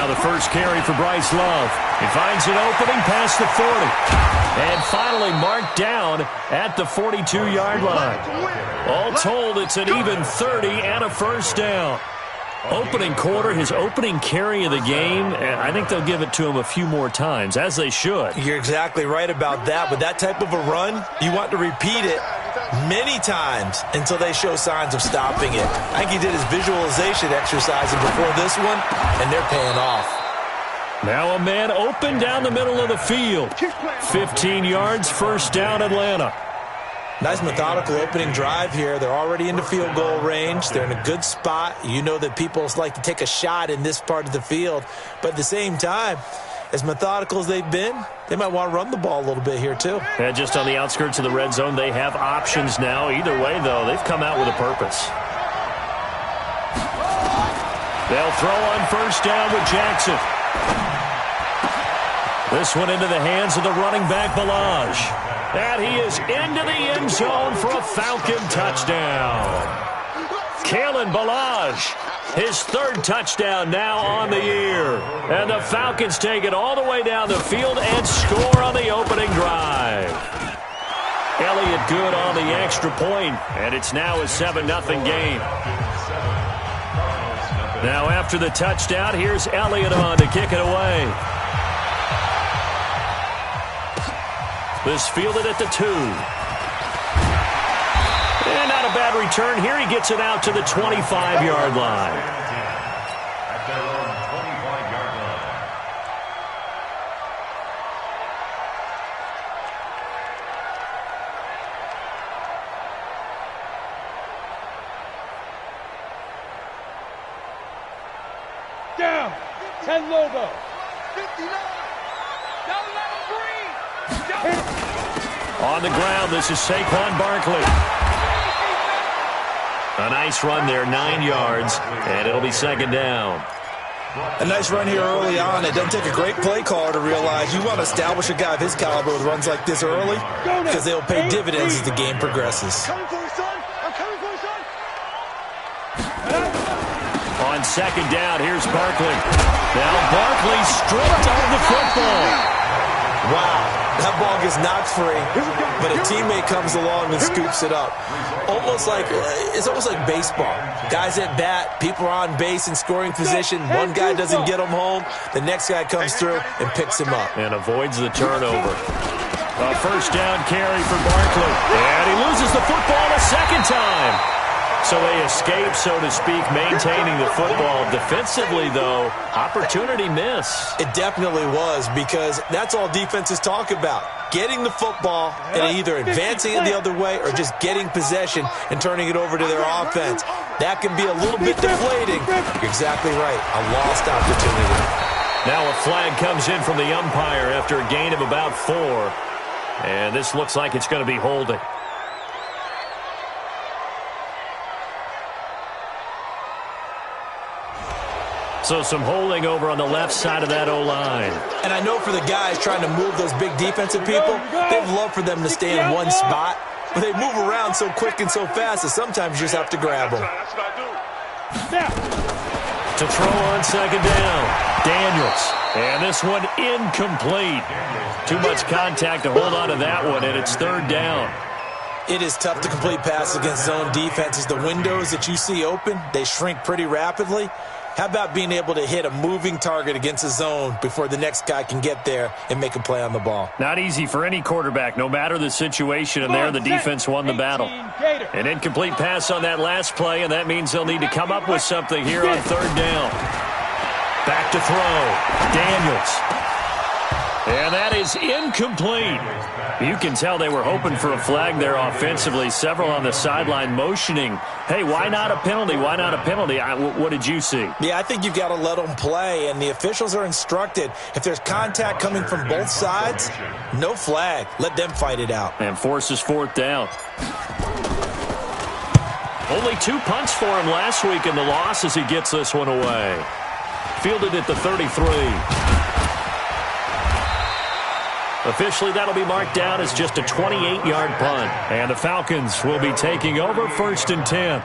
Now the first carry for Bryce Love. He finds an opening past the 40. And finally marked down at the 42-yard line. All told, it's an even 30 and a first down. Opening quarter, his opening carry of the game, and I think they'll give it to him a few more times, as they should. You're exactly right about that. With that type of a run, you want to repeat it many times until they show signs of stopping it. I think he did his visualization exercising before this one, and they're paying off. Now a man open down the middle of the field. 15 yards, first down, Atlanta. Nice methodical opening drive here. They're already into field goal range. They're in a good spot. You know that people like to take a shot in this part of the field. But at the same time, as methodical as they've been, they might want to run the ball a little bit here too. And just on the outskirts of the red zone, they have options now. Either way, though, they've come out with a purpose. They'll throw on first down with Jackson. This one into the hands of the running back, Balaj. And he is into the end zone for a Falcon touchdown. Kalen Balaj, his third touchdown now on the year. And the Falcons take it all the way down the field and score on the opening drive. Elliott good on the extra point, and it's now a 7-0 game. Now after the touchdown, here's Elliott on to kick it away. This fielded at the 2. And not a bad return here. He gets it out to the 25-yard line. At their own 25-yard line. Down. 10 Lobo. 59. Down level 3. On the ground, this is Saquon Barkley. A nice run there, 9 yards, and it'll be second down. A nice run here early on. It doesn't take a great play caller to realize you want to establish a guy of his caliber with runs like this early because they'll pay dividends as the game progresses. Coming for you, son. I'm coming for you, son. On second down, here's Barkley. Now Barkley stripped of the football. Wow, that ball gets knocked free, but a teammate comes along and scoops it up. It's almost like baseball. Guys at bat, people are on base in scoring position. One guy doesn't get him home, the next guy comes through and picks him up. And avoids the turnover. A first down carry for Barkley. And he loses the football a second time. So they escape, so to speak, maintaining the football. Defensively, though, opportunity miss. It definitely was, because that's all defenses talk about. Getting the football and either advancing it the other way or just getting possession and turning it over to their offense. That can be a little bit deflating. You're exactly right. A lost opportunity. Now a flag comes in from the umpire after a gain of about 4. And this looks like it's going to be holding. So some holding over on the left side of that O-line. And I know for the guys trying to move those big defensive people, they'd love for them to stay in one spot. But they move around so quick and so fast that sometimes you just have to grab them. That's what I do. To throw on second down, Daniels. And this one incomplete. Too much contact to hold on to that one, and it's third down. It is tough to complete passes against zone defenses. The windows that you see open, they shrink pretty rapidly. How about being able to hit a moving target against a zone before the next guy can get there and make a play on the ball? Not easy for any quarterback, no matter the situation, and there the defense won the battle. An incomplete pass on that last play, and that means they'll need to come up with something here on third down. Back to throw. Daniels. And that is incomplete. You can tell they were hoping for a flag there offensively. Several on the sideline motioning, hey, why not a penalty? Why not a penalty? What did you see? Yeah, I think you've got to let them play, and the officials are instructed. If there's contact coming from both sides, no flag. Let them fight it out. And forces fourth down. Only 2 punts for him last week in the loss as he gets this one away. Fielded at the 33. Officially, that'll be marked down as just a 28-yard punt. And the Falcons will be taking over first and 10.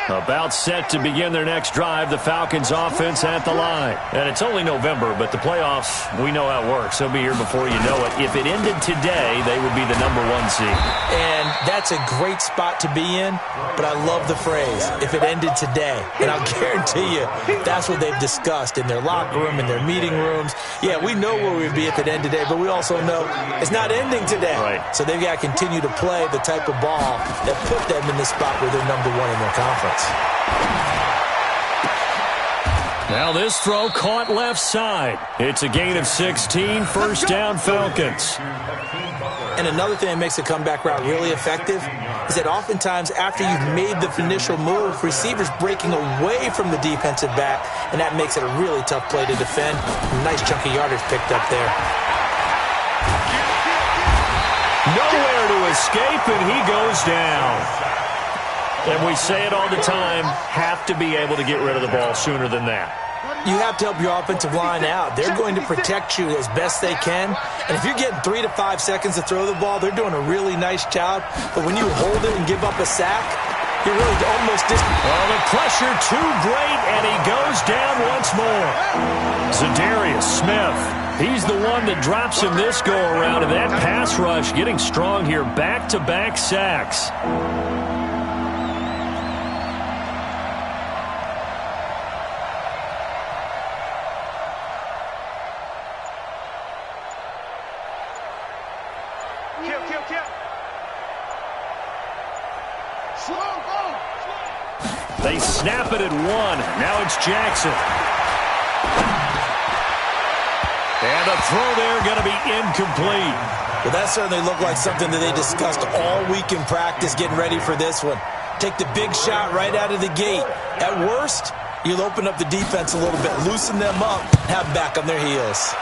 About set to begin their next drive, the Falcons offense at the line. And it's only November, but the playoffs, we know how it works. They'll be here before you know it. If it ended today, they would be the #1 seed. And that's a great spot to be in, but I love the phrase, if it ended today. And I'll guarantee you, that's what they've discussed in their locker room, in their meeting rooms. Yeah, we know where we'd be if it ended today, but we also know it's not ending today. Right. So they've got to continue to play the type of ball that put them in the spot where they're #1 in their conference. Now this throw caught left side. It's a gain of 16, first down Falcons. And another thing that makes the comeback route really effective is that oftentimes after you've made the initial move, receivers breaking away from the defensive back, and that makes it a really tough play to defend. Nice chunk of yardage picked up there. Nowhere to escape, and he goes down. And we say it all the time, have to be able to get rid of the ball sooner than that. You have to help your offensive line out. They're going to protect you as best they can. And if you're getting 3 to 5 seconds to throw the ball, they're doing a really nice job. But when you hold it and give up a sack, you're really almost distant. Well, the pressure too great, and he goes down once more. Zadarius Smith. He's the one that drops him this go-around, and that pass rush getting strong here. Back-to-back sacks. They snap it at 1. Now it's Jackson. And a throw there going to be incomplete. Well, that certainly looked like something that they discussed all week in practice getting ready for this one. Take the big shot right out of the gate. At worst, you'll open up the defense a little bit, loosen them up, have them back on their heels.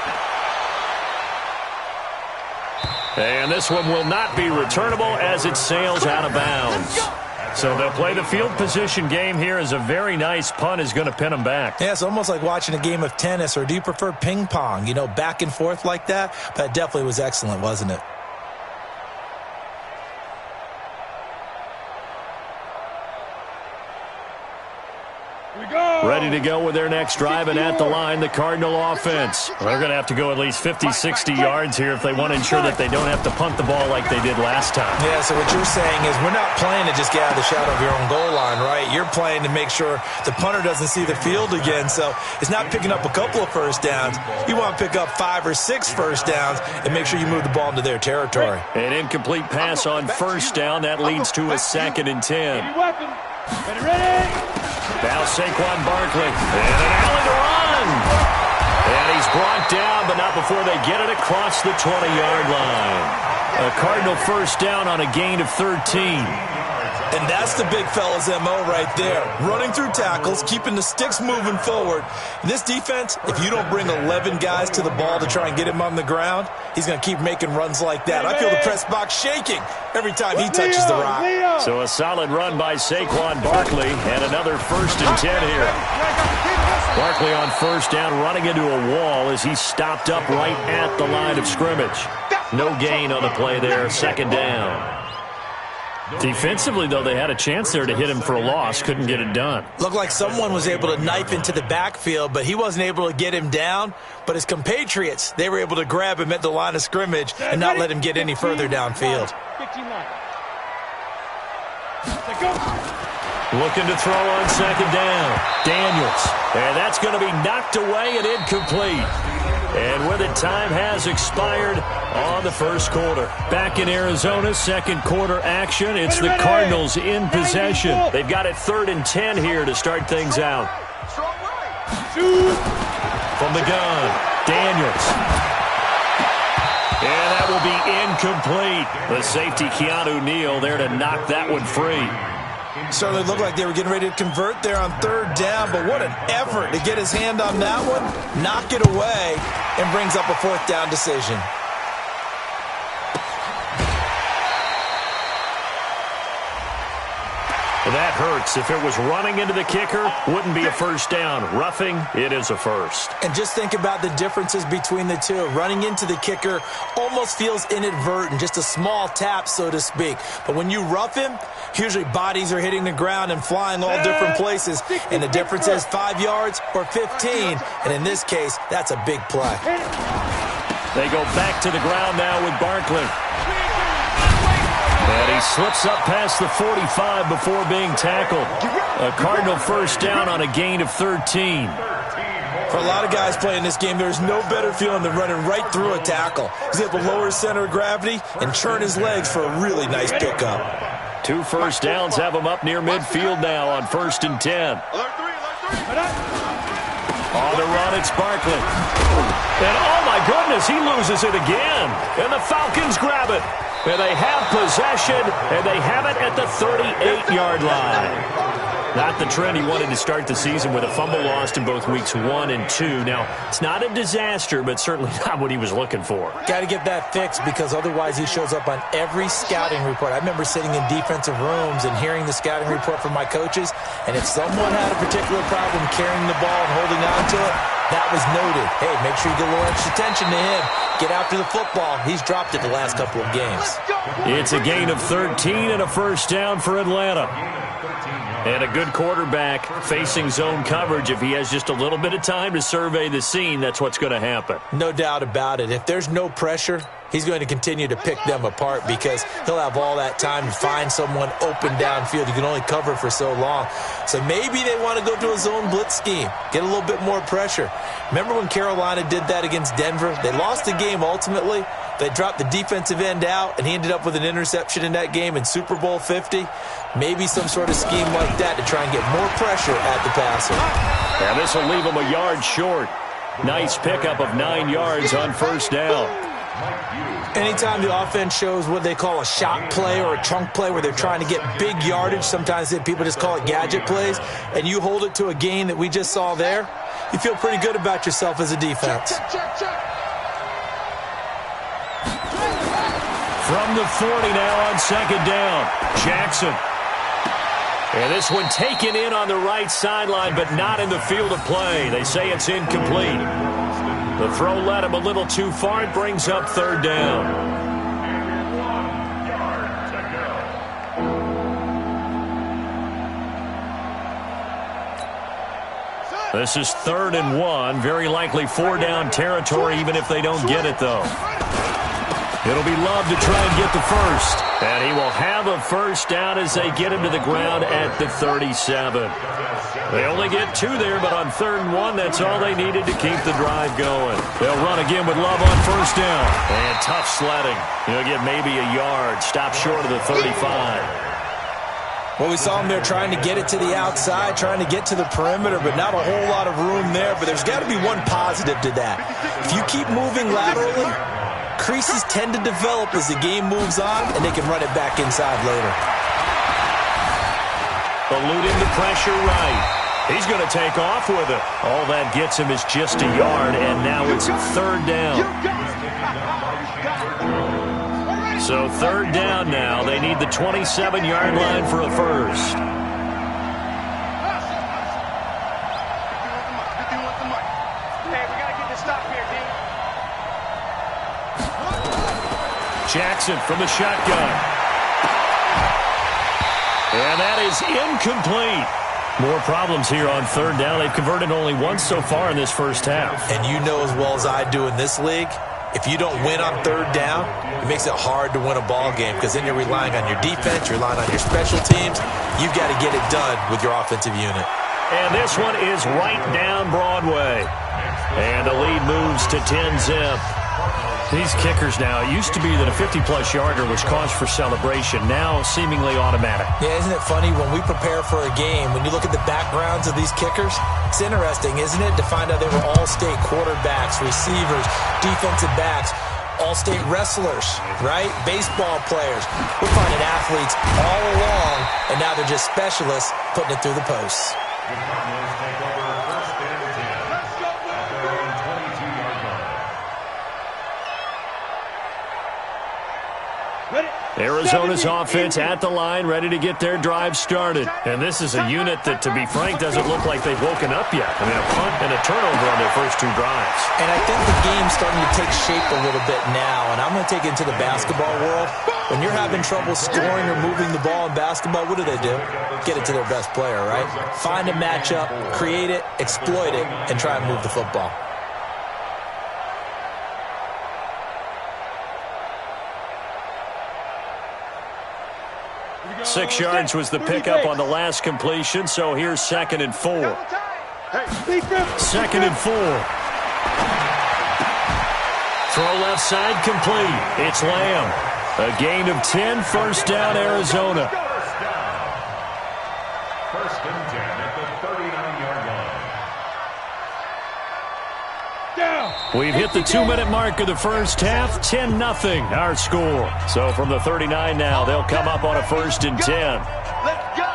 And this one will not be returnable as it sails out of bounds. So they'll play the field position game here as a very nice punt is going to pin them back. Yeah, it's almost like watching a game of tennis, or do you prefer ping pong? You know, back and forth like that? But it definitely was excellent, wasn't it? Ready to go with their next drive, and at the line, the Cardinal offense. They're going to have to go at least 50, 60 yards here if they want to ensure that they don't have to punt the ball like they did last time. Yeah, so what you're saying is we're not playing to just get out of the shadow of your own goal line, right? You're playing to make sure the punter doesn't see the field again, so it's not picking up a couple of first downs. You want to pick up 5 or 6 first downs and make sure you move the ball into their territory. An incomplete pass on first down. That leads to a 2nd and 10. Now Saquon Barkley, and an alley to run. And he's brought down, but not before they get it across the 20-yard line. A Cardinal first down on a gain of 13. And that's the big fella's MO right there. Running through tackles, keeping the sticks moving forward. In this defense, if you don't bring 11 guys to the ball to try and get him on the ground, he's going to keep making runs like that. I feel the press box shaking every time he touches the rock. So a solid run by Saquon Barkley, and another 1st and 10 here. Barkley on first down, running into a wall as he's stopped up right at the line of scrimmage. No gain on the play there, 2nd down. Defensively, though, they had a chance there to hit him for a loss. Couldn't get it done. Looked like someone was able to knife into the backfield, but he wasn't able to get him down. But his compatriots, they were able to grab him at the line of scrimmage and not let him get any further downfield. Looking to throw on 2nd down. Daniels. And that's going to be knocked away and incomplete. And with it, time has expired on the first quarter. Back in Arizona, 2nd quarter action. It's the Cardinals in possession. They've got it 3rd and 10 here to start things out. From the gun, Daniels. And that will be incomplete. The safety, Keanu Neal, there to knock that one free. Certainly looked like they were getting ready to convert there on 3rd down, but what an effort to get his hand on that one, knock it away, and brings up a 4th down decision. That hurts. If it was running into the kicker, wouldn't be a first down. Roughing, it is a first. And just think about the differences between the two. Running into the kicker almost feels inadvertent, just a small tap, so to speak. But when you rough him, usually bodies are hitting the ground and flying all different places. And the difference is 5 yards or 15. And in this case, that's a big play. They go back to the ground now with Barkley. And he slips up past the 45 before being tackled. A Cardinal first down on a gain of 13. For a lot of guys playing this game, there's no better feeling than running right through a tackle. He's able to lower his center of gravity and churn his legs for a really nice pickup. 2 first downs have him up near midfield now on 1st and 10. On the run, it's Barkley. And oh my goodness, he loses it again. And the Falcons grab it. And they have possession, and they have it at the 38-yard line. Not the trend he wanted to start the season with a fumble lost in both weeks 1 and 2. Now, it's not a disaster, but certainly not what he was looking for. Got to get that fixed because otherwise he shows up on every scouting report. I remember sitting in defensive rooms and hearing the scouting report from my coaches, and if someone had a particular problem carrying the ball and holding on to it, that was noted. Hey, make sure you get a little extra attention to him. Get after the football. He's dropped it the last couple of games. It's a gain of 13 and a first down for Atlanta. And a good quarterback facing zone coverage. If he has just a little bit of time to survey the scene, that's what's going to happen. No doubt about it. If there's no pressure, he's going to continue to pick them apart because he'll have all that time to find someone open downfield. You can only cover for so long. So maybe they want to go to a zone blitz scheme, get a little bit more pressure. Remember when Carolina did that against Denver? They lost the game ultimately. They dropped the defensive end out, and he ended up with an interception in that game in Super Bowl 50. Maybe some sort of scheme like that to try and get more pressure at the passer. Now this will leave him a yard short. Nice pickup of 9 yards on first down. Anytime the offense shows what they call a shot play or a chunk play where they're trying to get big yardage, sometimes people just call it gadget plays, and you hold it to a gain that we just saw there, you feel pretty good about yourself as a defense. From the 40 now on second down, Jackson. And this one taken in on the right sideline, but not in the field of play. They say it's incomplete. The throw led him a little too far. It brings up third down. This is 3rd and 1. Very likely 4-down territory, even if they don't get it, though. It'll be Love to try and get the first. And he will have a first down as they get him to the ground at the 37. They only get 2 there, but on 3rd and 1, that's all they needed to keep the drive going. They'll run again with Love on first down. And tough sledding. He'll get maybe a yard. Stop short of the 35. Well, we saw him there trying to get it to the outside, trying to get to the perimeter, but not a whole lot of room there. But there's got to be one positive to that. If you keep moving laterally, creases tend to develop as the game moves on, and they can run it back inside later. Eluding the pressure right. He's going to take off with it. All that gets him is just a yard, and now it's 3rd down. So 3rd down now. They need the 27-yard line for a first. Jackson from the shotgun. And that is incomplete. More problems here on 3rd down. They've converted only once so far in this first half. And you know as well as I do in this league, if you don't win on 3rd down, it makes it hard to win a ball game because then you're relying on your defense, you're relying on your special teams. You've got to get it done with your offensive unit. And this one is right down Broadway. And the lead moves to 10-zip. These kickers now, it used to be that a 50-plus yarder was cause for celebration. Now seemingly automatic. Yeah, isn't it funny when we prepare for a game, when you look at the backgrounds of these kickers, it's interesting, isn't it, to find out they were all-state quarterbacks, receivers, defensive backs, all-state wrestlers, right? Baseball players. We're finding athletes all along, and now they're just specialists putting it through the posts. Ready? Arizona's offense at the line, ready to get their drive started. And this is a unit that, to be frank, doesn't look like they've woken up yet. I mean, a punt and a turnover on their first 2 drives. And I think the game's starting to take shape a little bit now, and I'm going to take it into the basketball world. When you're having trouble scoring or moving the ball in basketball, what do? Get it to their best player, right? Find a matchup, create it, exploit it, and try and move the football. 6 yards was the pickup on the last completion, so here's 2nd and 4. 2nd and 4. Throw left side complete. It's Lamb. A gain of 10, first down, Arizona. First and 10 at the 39-yard line. We've hit the 2-minute mark of the first half. 10-0 our score. So from the 39 now, they'll come up on a 1st and 10. Let's go.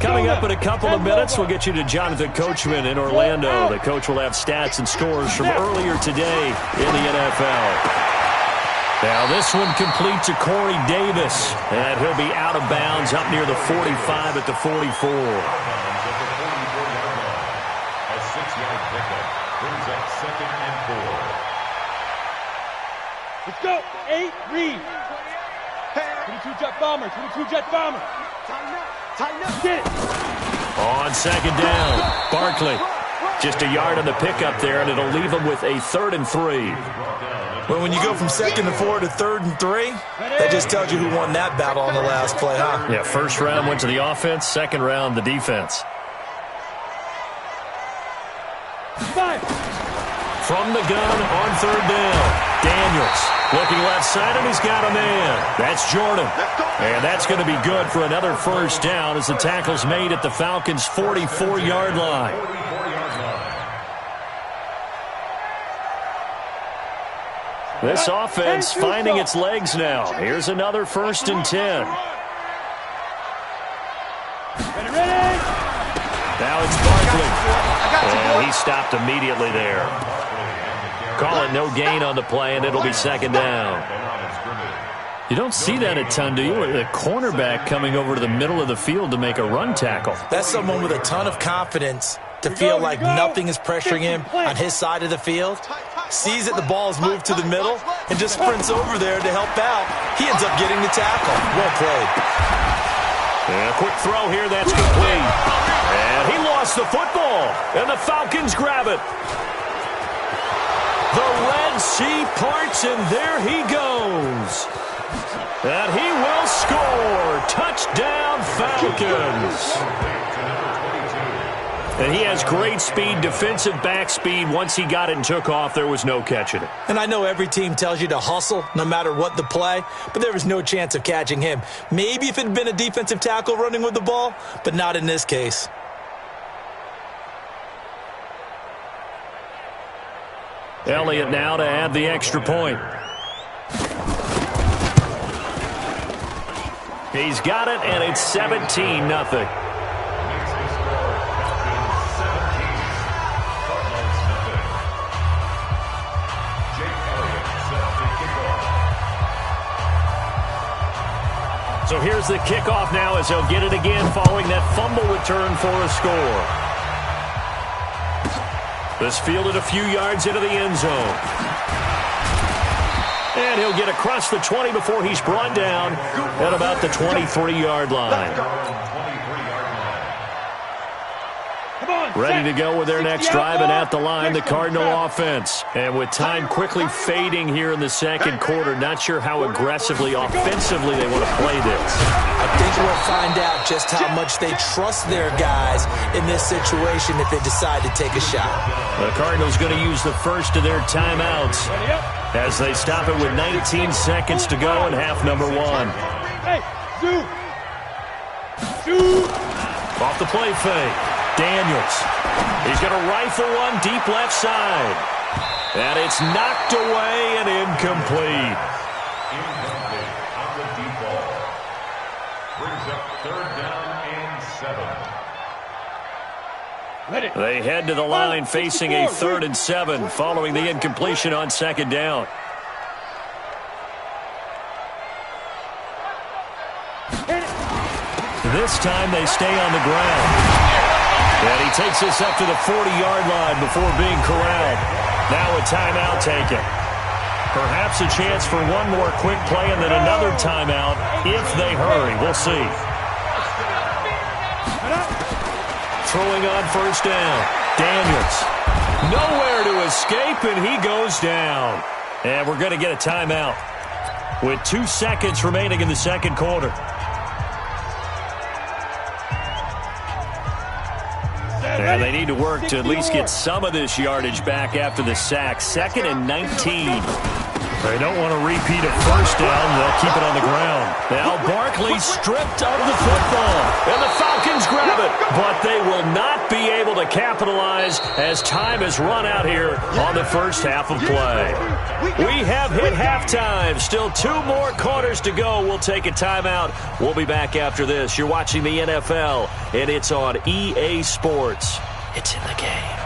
Coming up in a couple of minutes, we'll get you to Jonathan Coachman in Orlando. The coach will have stats and scores from earlier today in the NFL. Now this one complete to Corey Davis, and he'll be out of bounds up near the 45 at the 44. A 6-yard pickup brings up 2nd and 4. Let's go. 8, read. 22 jet bomber. 22 jet bomber. Tighten up. Get it. On 2nd down, Barkley. Just a yard on the pickup there, and it'll leave him with a 3rd and 3. Well, when you go from 2nd and 4 to 3rd and 3, that just tells you who won that battle on the last play, huh? Yeah, first round went to the offense, second round the defense. 5. From the gun on 3rd down, Daniels looking left side, and he's got a man. That's Jordan. And that's going to be good for another first down as the tackle's made at the Falcons' 44-yard line. This offense finding its legs now. Here's another 1st and 10. Ready. Now it's Barkley. And he stopped immediately there. Call it no gain on the play, and it'll be 2nd down. You don't see that a ton, do you? The cornerback coming over to the middle of the field to make a run tackle. That's someone with a ton of confidence to feel like nothing is pressuring him on his side of the field. Sees that the ball is moved to the middle and just sprints over there to help out. He ends up getting the tackle. Well played. And a quick throw here, that's complete. And he lost the football, and the Falcons grab it. The Red Sea parts, and there he goes. And he will score. Touchdown, Falcons. And he has great speed, defensive back speed. Once he got it and took off, there was no catching it. And I know every team tells you to hustle no matter what the play, but there was no chance of catching him. Maybe if it had been a defensive tackle running with the ball, but not in this case. Elliott now to add the extra point. He's got it, and it's 17-0. So here's the kickoff now as they'll get it again following that fumble return for a score. This fielded a few yards into the end zone. And he'll get across the 20 before he's brought down at about the 23-yard line. Ready to go with their next drive, and at the line, the Cardinal offense. And with time quickly fading here in the second quarter, not sure how aggressively, offensively they want to play this. I think we'll find out just how much they trust their guys in this situation if they decide to take a shot. The Cardinals going to use the first of their timeouts as they stop it with 19 seconds to go in half number 1. Hey, Zoo. Off the play fake. Daniels. He's going to rifle one deep left side. And it's knocked away and incomplete. Incomplete on the deep ball. Brings up 3rd down and 7. They head to the line facing a 3rd and 7 following the incompletion on 2nd down. This time they stay on the ground. And he takes this up to the 40-yard line before being corralled. Now a timeout taken. Perhaps a chance for one more quick play and then another timeout if they hurry. We'll see. Throwing on 1st down. Daniels. Nowhere to escape, and he goes down. And we're going to get a timeout with 2 seconds remaining in the 2nd quarter. And they need to work to at least get some of this yardage back after the sack. 2nd and 19. They don't want to repeat a 1st down. They'll keep it on the ground. Now Barkley stripped of the football. And the Falcons grab it. But they will not be able to capitalize as time has run out here on the first half of play. We have hit halftime. Still 2 more quarters to go. We'll take a timeout. We'll be back after this. You're watching the NFL, and it's on EA Sports. It's in the game.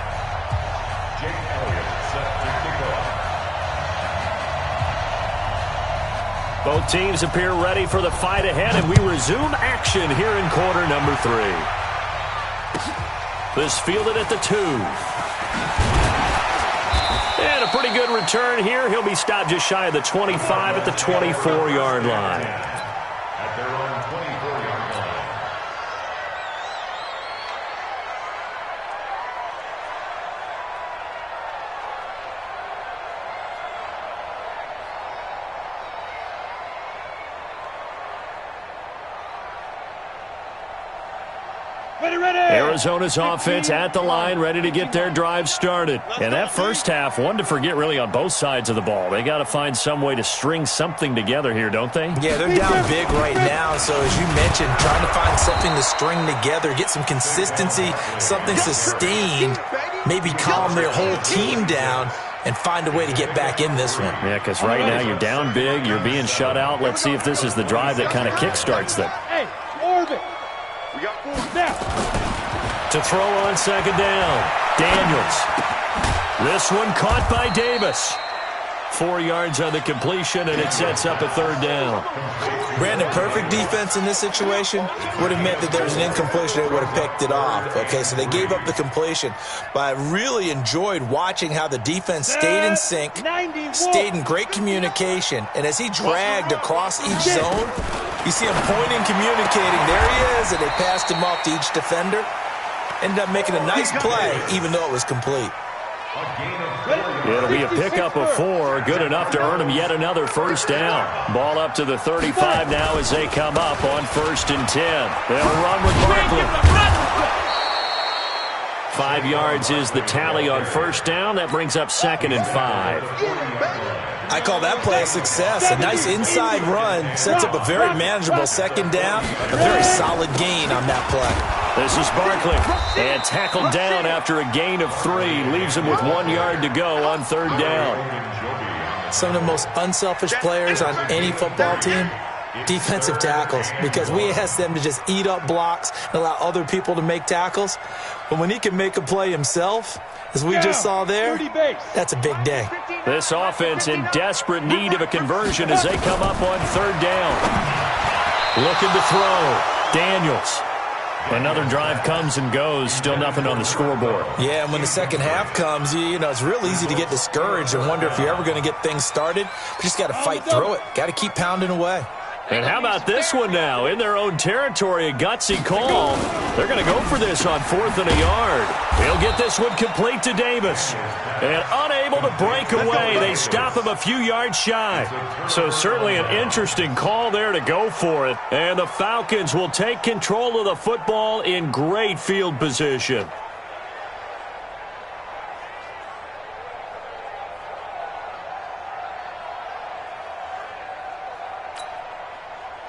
Both teams appear ready for the fight ahead, and we resume action here in quarter number 3. This fielded at the 2. And a pretty good return here. He'll be stopped just shy of the 25 at the 24-yard line. At their own 24-yard line. Arizona's offense at the line, ready to get their drive started. And that first half, one to forget really on both sides of the ball. They got to find some way to string something together here, don't they? Yeah, they're down big right now. So as you mentioned, trying to find something to string together, get some consistency, something sustained, maybe calm their whole team down and find a way to get back in this one. Yeah, because right now you're down big, you're being shut out. Let's see if this is the drive that kind of kickstarts them. Hey, orbit. We got 4 now. To throw on 2nd down, Daniels. This one caught by Davis. 4 yards on the completion, and it sets up a 3rd down. Brandon, perfect defense in this situation would have meant that there was an incompletion. They would have picked it off. Okay, so they gave up the completion. But I really enjoyed watching how the defense stayed in sync, stayed in great communication. And as he dragged across each zone, you see him pointing, communicating. There he is, and they passed him off to each defender. Ended up making a nice play, even though it was complete. It'll be a pickup of 4, good enough to earn him yet another 1st down. Ball up to the 35 now as they come up on 1st and 10. They'll run with Barkley. 5 yards is the tally on 1st down. That brings up 2nd and 5. I call that play a success. A nice inside run sets up a very manageable 2nd down. A very solid gain on that play. This is Barkley, and tackled down after a gain of 3. Leaves him with 1 yard to go on 3rd down. Some of the most unselfish players on any football team, defensive tackles, because we ask them to just eat up blocks and allow other people to make tackles. But when he can make a play himself, as we just saw there, that's a big day. This offense in desperate need of a conversion as they come up on 3rd down. Looking to throw. Daniels. Another drive comes and goes, still nothing on the scoreboard. Yeah, and when the second half comes, you know, it's real easy to get discouraged and wonder if you're ever going to get things started. You just got to fight through it. Got to keep pounding away. And how about this one now? In their own territory, a gutsy call. They're going to go for this on 4th and a yard. He'll get this one complete to Davis. And unable to break away, they stop him a few yards shy. So certainly an interesting call there to go for it. And the Falcons will take control of the football in great field position.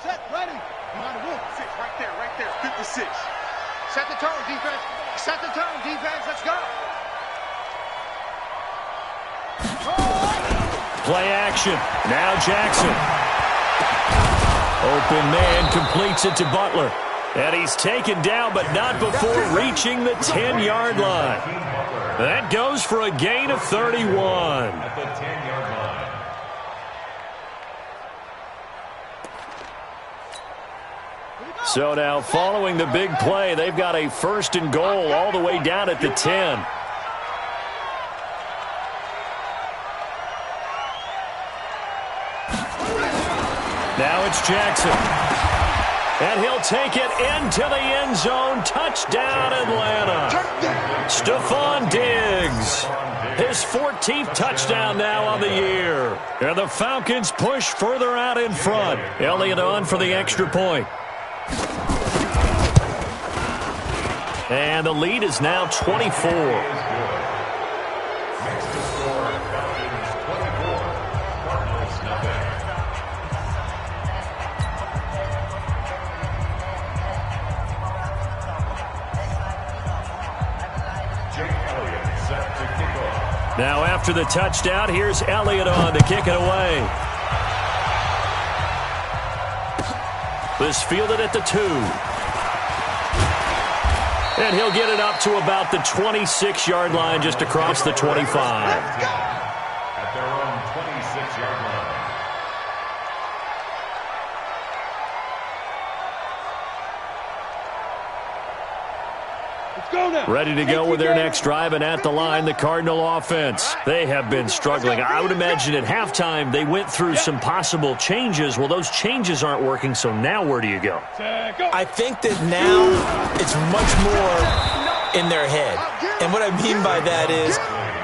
Set, ready. Behind the wall. 6, right there, 56. Set the tone, defense. Set the tone, defense. Let's go. Play action. Now Jackson. Open man completes it to Butler. And he's taken down, but not before reaching the 10-yard line. That goes for a gain of 31. At the 10-yard line. So now, following the big play, they've got a 1st and goal all the way down at the 10. Now it's Jackson. And he'll take it into the end zone. Touchdown, Atlanta. Stephon Diggs. His 14th touchdown now on the year. And the Falcons push further out in front. Elliott on for the extra point. And the lead is now 24. Now after the touchdown, here's Elliott on to kick it away. This fielded at the 2. And he'll get it up to about the 26-yard line, just across the 25. At their own 26-yard line. Ready to go with their next drive, and at the line, the Cardinal offense. They have been struggling. I would imagine at halftime they went through some possible changes. Well, those changes aren't working, so now where do you go? I think that now it's much more in their head. And what I mean by that is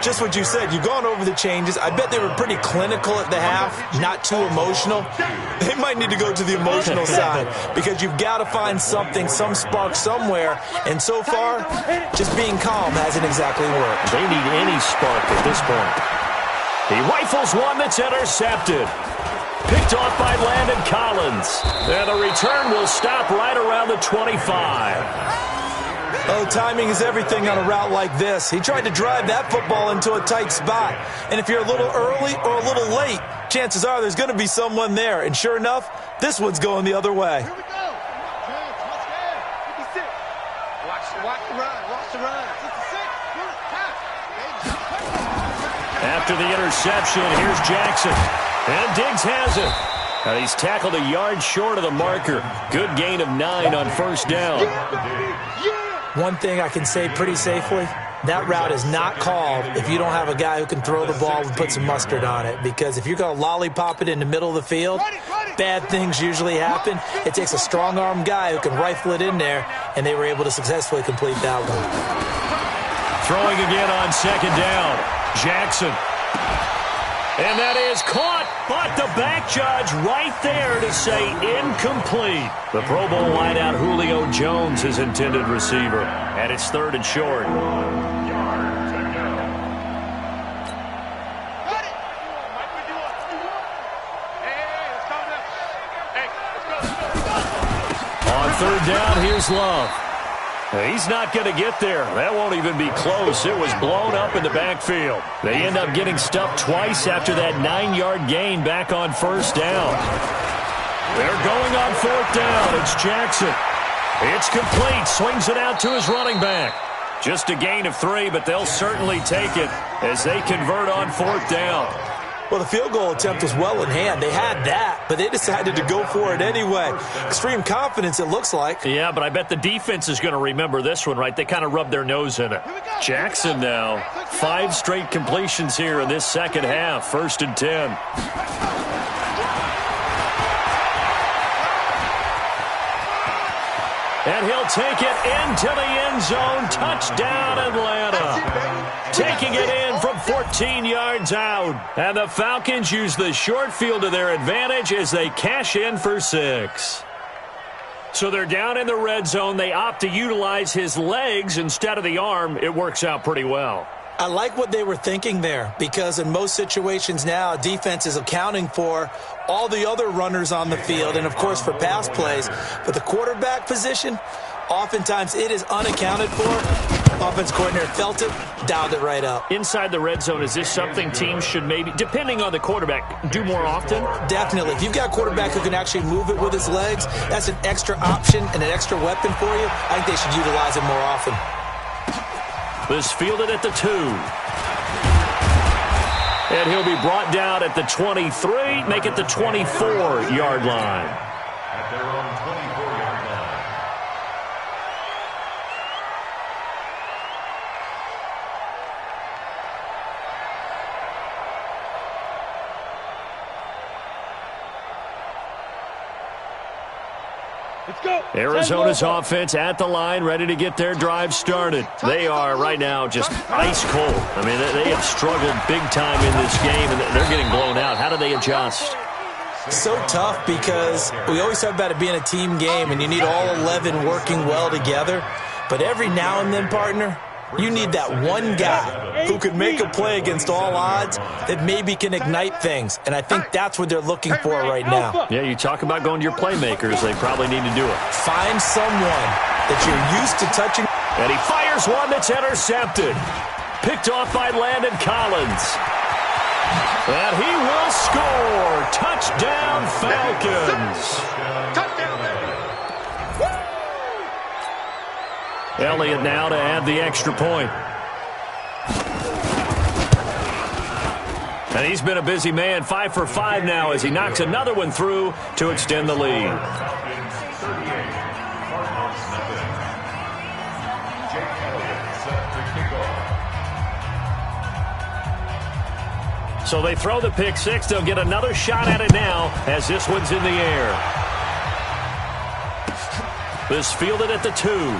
just what you said. You've gone over the changes. I bet they were pretty clinical at the half, not too emotional. They might need to go to the emotional side because you've got to find something, some spark somewhere. And so far, just being calm hasn't exactly worked. They need any spark at this point. He rifles one that's intercepted. Picked off by Landon Collins. And the return will stop right around the 25. Oh, timing is everything on a route like this. He tried to drive that football into a tight spot. And if you're a little early or a little late, chances are there's going to be someone there. And sure enough, this one's going the other way. Here we go. James, what's good? 56. Watch the run. Watch the run. 66. After the interception, here's Jackson. And Diggs has it. And he's tackled a yard short of the marker. Good gain of 9 on first down. One thing I can say pretty safely, that route is not called if you don't have a guy who can throw the ball and put some mustard on it. Because if you're going to lollipop it in the middle of the field, bad things usually happen. It takes a strong-arm guy who can rifle it in there, and they were able to successfully complete that one. Throwing again on second down. Jackson. And that is caught, but the back judge right there to say incomplete. The Pro Bowl wideout Julio Jones, his intended receiver. And it's 3rd and short. 1 yard to go. On 3rd down, here's Love. He's not going to get there. That won't even be close. It was blown up in the backfield. They end up getting stuffed twice after that 9-yard gain back on first down. They're going on 4th down. It's Jackson. It's complete. Swings it out to his running back. Just a gain of 3, but they'll certainly take it as they convert on 4th down. Well, the field goal attempt was well in hand. They had that, but they decided to go for it anyway. Extreme confidence, it looks like. Yeah, but I bet the defense is going to remember this one, right? They kind of rubbed their nose in it. Jackson now, 5 straight completions here in this second half. 1st and 10. And he'll take it into the end zone. Touchdown, Atlanta. Taking it in from 14 yards out. And the Falcons use the short field to their advantage as they cash in for 6. So they're down in the red zone. They opt to utilize his legs instead of the arm. It works out pretty well. I like what they were thinking there because in most situations now, defense is accounting for all the other runners on the field and, of course, for pass plays. But the quarterback position, oftentimes it is unaccounted for. Offense coordinator felt it, dialed it right up. Inside the red zone, is this something teams should maybe, depending on the quarterback, do more often? Definitely. If you've got a quarterback who can actually move it with his legs, that's an extra option and an extra weapon for you. I think they should utilize it more often. This fielded at the 2. And he'll be brought down at the 23, make it the 24-yard line. At their own 24-yard line. Let's go. Arizona's offense at the line, ready to get their drive started. They are right now just ice cold. I mean, they have struggled big time in this game, and they're getting blown out. How do they adjust? So tough because we always talk about it being a team game, and you need all 11 working well together. But every now and then, partner, you need that one guy who can make a play against all odds that maybe can ignite things. And I think that's what they're looking for right now. Yeah, you talk about going to your playmakers. They probably need to do it. Find someone that you're used to touching. And he fires one that's intercepted. Picked off by Landon Collins. And he will score. Touchdown, Falcons. Touchdown, baby. Elliott now to add the extra point. And he's been a busy man, 5 for 5 now as he knocks another one through to extend the lead. So they throw the pick six. They'll get another shot at it now as this one's in the air. This fielded at the 2.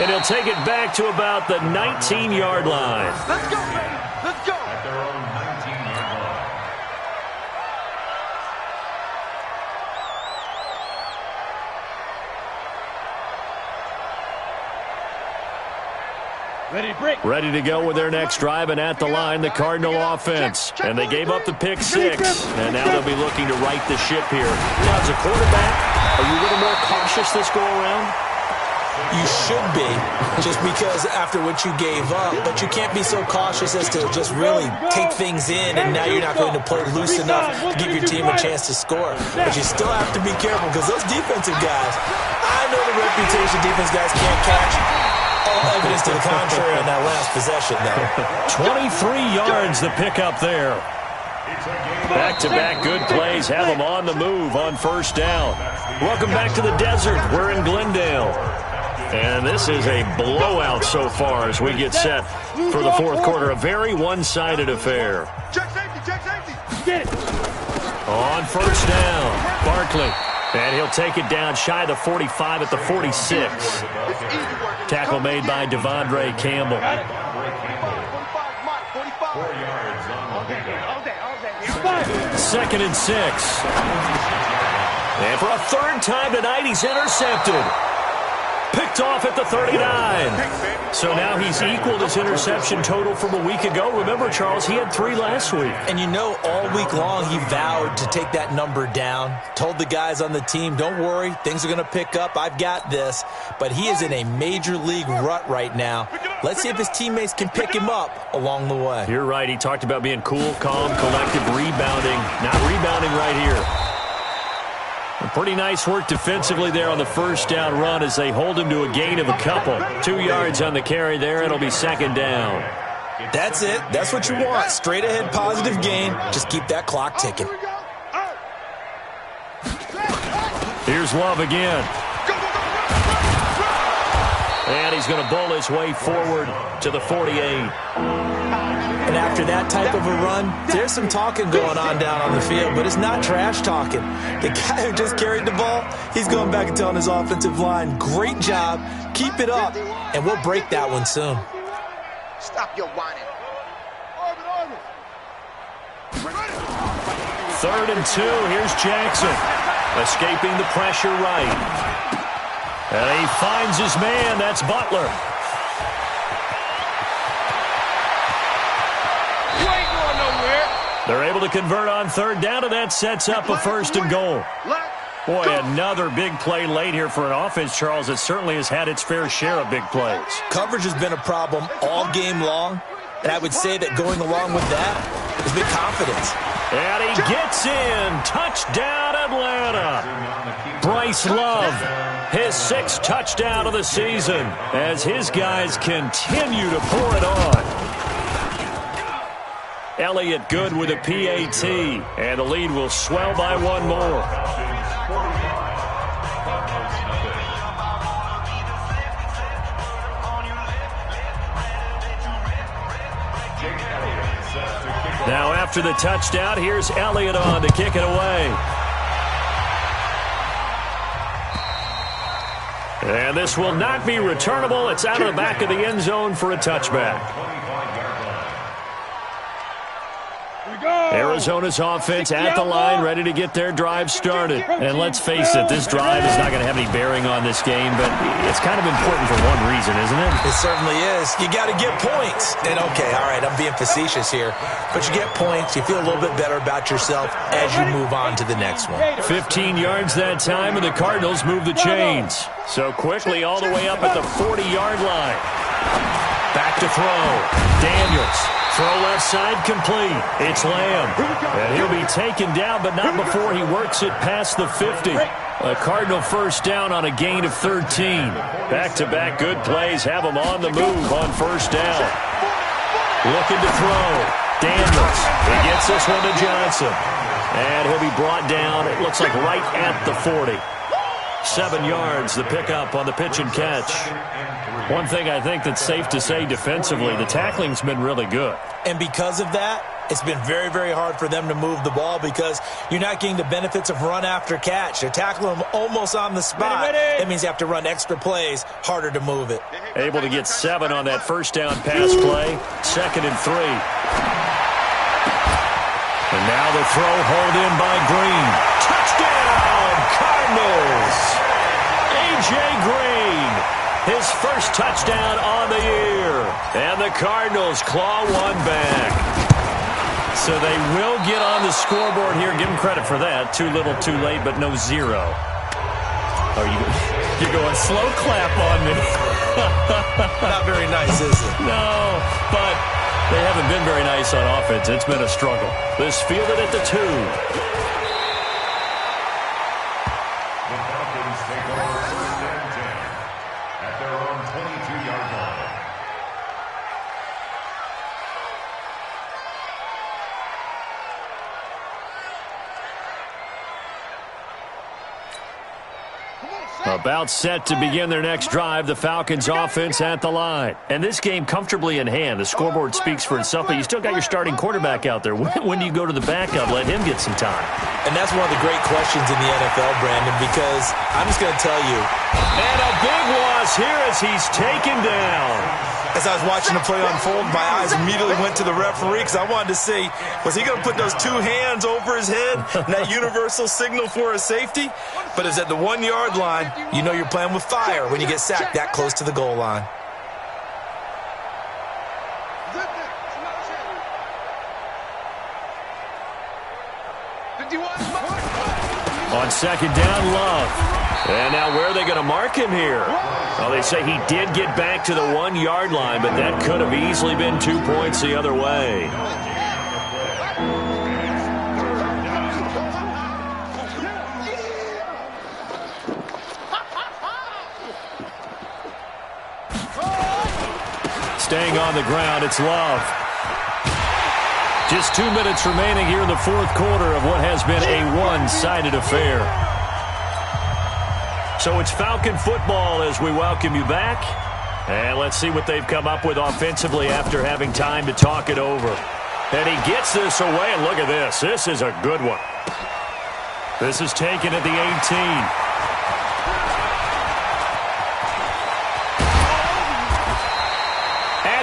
And he'll take it back to about the 19-yard line. Let's go, baby. Let's go. At their own 19-yard line. Ready to break. Ready to go with their next drive, and at the line, the Cardinal offense. And they gave up the pick six, and now they'll be looking to right the ship here. Now, as a quarterback, are you a little more cautious this go-around? You should be, just because after what you gave up, but you can't be so cautious as to just really take things in, and now you're not going to play loose enough to give your team a chance to score. But you still have to be careful, because those defensive guys, I know the reputation defense guys can't catch. All evidence to the contrary on that last possession, though. 23 yards the pickup there. Back-to-back good plays have them on the move on first down. Welcome back to the desert. We're in Glendale. And this is a blowout so far as we get set for the fourth quarter. A very one-sided affair. Check safety, check safety. Get it. On first down, Barkley. And he'll take it down shy of the 45 at the 46. Tackle made by Devondre Campbell. 45, Mike, 45. 4 yards on the pickup. All day. 2nd and 6. And for a third time tonight, he's intercepted. Picked off at the 39. So now he's equaled his interception total from a week ago. Remember, Charles, he had 3 last week. And you know, all week long he vowed to take that number down. Told the guys on the team, don't worry, things are going to pick up. I've got this. But he is in a major league rut right now. Let's see if his teammates can pick him up along the way. You're right. He talked about being cool, calm, collective, rebounding. Not rebounding right here. Pretty nice work defensively there on the first down run as they hold him to a gain of a couple. 2 yards on the carry there. It'll be 2nd down. That's it. That's what you want. Straight ahead positive gain. Just keep that clock ticking. Here's Love again. And he's going to bowl his way forward to the 48. And after that type of a run, there's some talking going on down on the field, but it's not trash talking. The guy who just carried the ball, he's going back and telling his offensive line, great job, keep it up, and we'll break that one soon. Stop your whining. 3rd and 2. Here's Jackson. Escaping the pressure right. And he finds his man. That's Butler. Nowhere. They're able to convert on 3rd down, and that sets up a 1st and goal. Boy, another big play late here for an offense, Charles, that certainly has had its fair share of big plays. Coverage has been a problem all game long, and I would say that going along with that has been confidence. And he gets in. Touchdown, Atlanta. Bryce Love, his 6th touchdown of the season as his guys continue to pour it on. Elliott good with a PAT, and the lead will swell by one more. Now after the touchdown, here's Elliott on to kick it away. And this will not be returnable. It's out of the back of the end zone for a touchback. Arizona's offense at the line, ready to get their drive started. And let's face it, this drive is not going to have any bearing on this game, but it's kind of important for one reason, isn't it? It certainly is. You got to get points. And okay, all right, I'm being facetious here, but you get points, you feel a little bit better about yourself as you move on to the next one. 15 yards that time, and the Cardinals move the chains. So quickly all the way up at the 40-yard line. Back to throw. Daniels. Throw left side complete. It's Lamb. And he'll be taken down, but not before he works it past the 50. A Cardinal first down on a gain of 13. Back-to-back good plays have him on the move on first down. Looking to throw. Daniels. He gets this one to Johnson. And he'll be brought down, it looks like right at the 40. 7 yards, the pickup on the pitch and catch. One thing I think that's safe to say defensively, the tackling's been really good. And because of that, it's been very, very hard for them to move the ball because you're not getting the benefits of run after catch. They're tackling them almost on the spot. That means you have to run extra plays, harder to move it. Able to get 7 on that first down pass play. 2nd and 3. And now the throw hauled in by Green. Touchdown, Cardinals! A.J. Green, his first touchdown on the year. And the Cardinals claw one back. So they will get on the scoreboard here. Give them credit for that. Too little, too late, but no 0. Oh, you're going slow clap on me. Not very nice, is it? No, but they haven't been very nice on offense. It's been a struggle. This fielded at the 2. About set to begin their next drive, the Falcons offense at the line. And this game comfortably in hand. The scoreboard speaks for itself, but you still got your starting quarterback out there. When do you go to the backup? Let him get some time. And that's one of the great questions in the NFL, Brandon, because I'm just going to tell you. And a big loss here as he's taken down. As I was watching the play unfold, my eyes immediately went to the referee because I wanted to see, was he going to put those 2 hands over his head and that universal signal for a safety? But it's at the 1-yard line. You know you're playing with fire when you get sacked that close to the goal line. On 2nd down, Love. And now where are they going to mark him here? Well, they say he did get back to the 1-yard line, but that could have easily been 2 points the other way. Staying on the ground, it's Love. Just 2 minutes remaining here in the 4th quarter of what has been a one-sided affair. So it's Falcon football as we welcome you back. And let's see what they've come up with offensively after having time to talk it over. And he gets this away, and look at this. This is a good one. This is taken at the 18.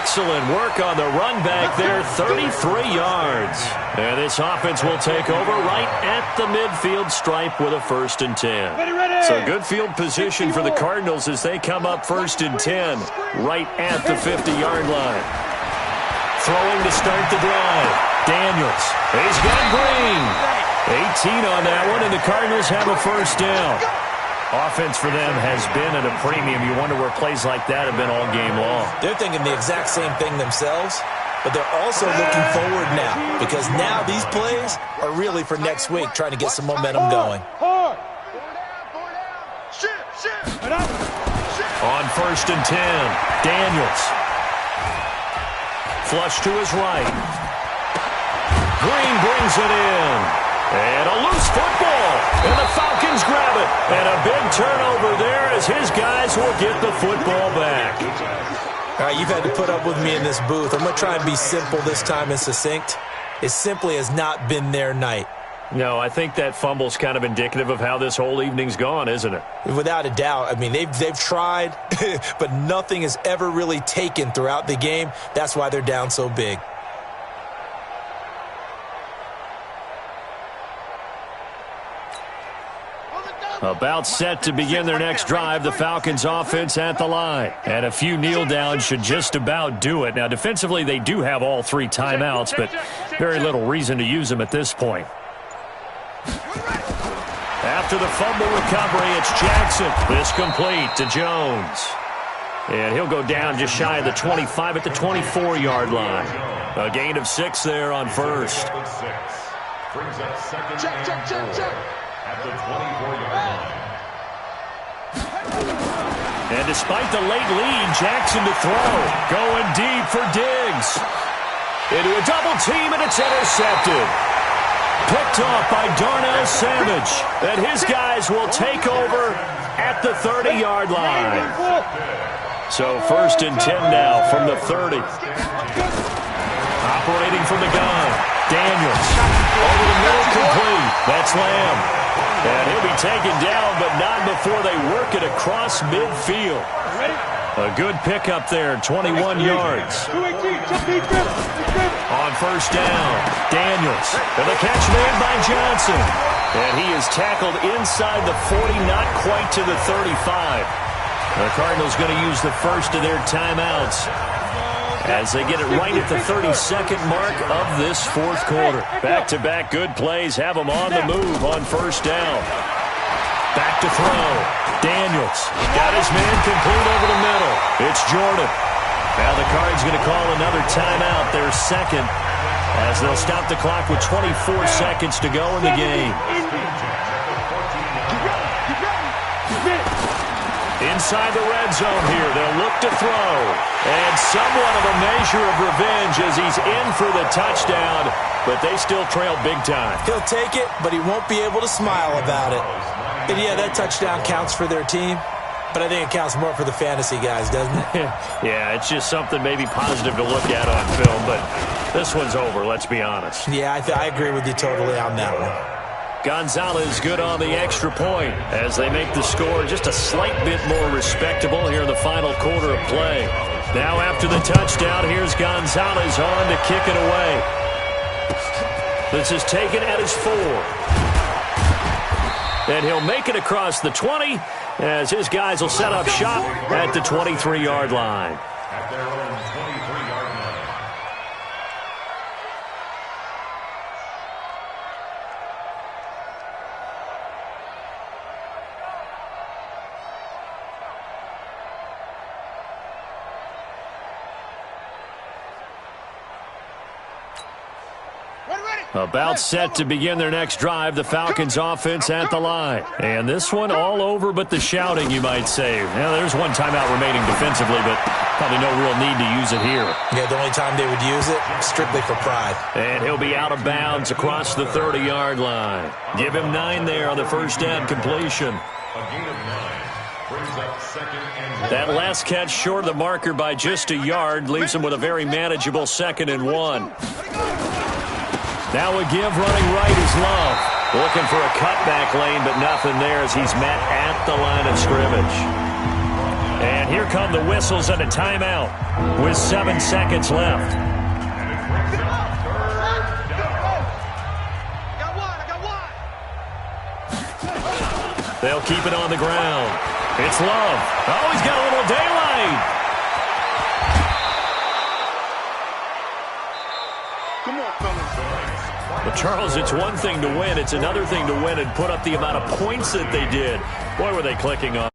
Excellent work on the run back there, 33 yards. And this offense will take over right at the midfield stripe with a 1st and 10. So good field position for the Cardinals as they come up 1st and 10 right at the 50-yard line. Throwing to start the drive. Daniels. He's got Green. 18 on that one, and the Cardinals have a first down. Offense for them has been at a premium. You wonder where plays like that have been all game long. They're thinking the exact same thing themselves, but they're also looking forward now because now these plays are really for next week, trying to get some momentum going. On 1st and 10, Daniels. Flush to his right. Green brings it in. And a loose football. And the Falcons grab it. And a big turnover there as his guys will get the football back. All right, you've had to put up with me in this booth. I'm going to try and be simple this time and succinct. It simply has not been their night. No, I think that fumble's kind of indicative of how this whole evening's gone, isn't it? Without a doubt. I mean, they've tried, but nothing has ever really taken throughout the game. That's why they're down so big. About set to begin their next drive, the Falcons offense at the line. And a few kneel downs should just about do it. Now, defensively, they do have all 3 timeouts, but very little reason to use them at this point. After the fumble recovery, it's Jackson. This complete to Jones. And he'll go down just shy of the 25 at the 24-yard line. A gain of 6 there on first. Brings up second and 4 at the 24-yard line. And despite the late lead, Jackson to throw. Going deep for Diggs. Into a double team, and it's intercepted. Picked off by Darnell Savage. And his guys will take over at the 30-yard line. So 1st and 10 now from the 30. Operating from the gun. Daniels. Over the middle, complete. That's Lamb. And he'll be taken down, but not before they work it across midfield. A good pickup there, 21 yards. On 1st down, Daniels. And the catch made by Johnson. And he is tackled inside the 40, not quite to the 35. The Cardinals going to use the first of their timeouts as they get it right at the 32nd mark of this 4th quarter. Back-to-back good plays have them on the move on 1st down. Back to throw. Daniels got his man complete over the middle. It's Jordan. Now the Cards going to call another timeout, their second, as they'll stop the clock with 24 seconds to go in the game. Inside the red zone here, they'll look to throw. And somewhat of a measure of revenge as he's in for the touchdown, but they still trail big time. He'll take it, but he won't be able to smile about it. And yeah, that touchdown counts for their team, but I think it counts more for the fantasy guys, doesn't it? Yeah, it's just something maybe positive to look at on film, but this one's over, let's be honest. Yeah, I agree with you totally on that one. Gonzalez good on the extra point as they make the score just a slight bit more respectable here in the final quarter of play. Now after the touchdown, here's Gonzalez on to kick it away. This is taken at his 4. And he'll make it across the 20 as his guys will set up shop at the 23-yard line. At their own 23-yard line. About set to begin their next drive, the Falcons offense at the line. And this one all over but the shouting, you might say. Now, there's one timeout remaining defensively, but probably no real need to use it here. Yeah, the only time they would use it, strictly for pride. And he'll be out of bounds across the 30-yard line. Give him 9 there on the first down completion. A gain of 9 brings up second and 1. That last catch short of the marker by just a yard leaves him with a very manageable 2nd and 1. Now a give running right is Love. Looking for a cutback lane, but nothing there as he's met at the line of scrimmage. And here come the whistles and a timeout with 7 seconds left. They'll keep it on the ground. It's Love. Oh, he's got a little daylight. The Charles, it's one thing to win. It's another thing to win and put up the amount of points that they did. Boy, were they clicking on.